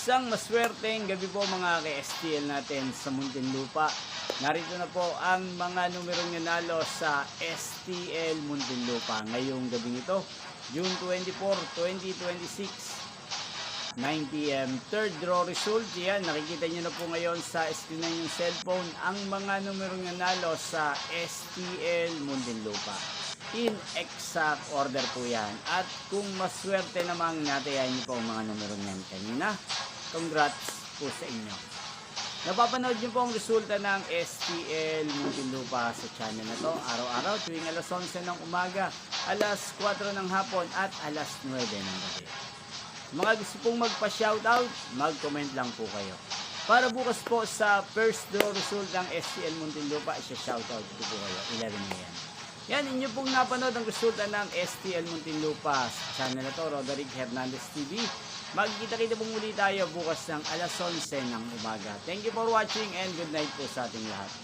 Isang maswerteng gabi po mga ka-STL natin sa Muntinlupa. Narito na po ang mga numerong nanalo sa STL Muntinlupa ngayong gabi ito, June 24, 2026. 9 PM, third draw result. Yan, nakikita nyo na po ngayon sa screen na yung cellphone ang mga numerong nanalo sa STL Muntinlupa. In exact order po yan. At kung maswerte namang natayan nyo po ang mga numerong yan kanina, congrats po sa inyo. Napapanood nyo po ang resulta ng STL Muntinlupa sa channel na to araw-araw tuwing alas 11 ng umaga, alas 4 ng hapon at alas 9 ng gabi. Mga gusto pong magpa-shoutout, mag-comment lang po kayo. Para bukas po sa first draw result ng STL Muntinlupa, isa-shoutout ko po kayo. 11 na yan. Yan, inyo pong napanood ang resulta ng STL Muntinlupa sa channel na to, Roderick Hernandez TV. Magkita-kita po muli tayo bukas ng alas 11 ng umaga. Thank you for watching and good night po sa ating lahat.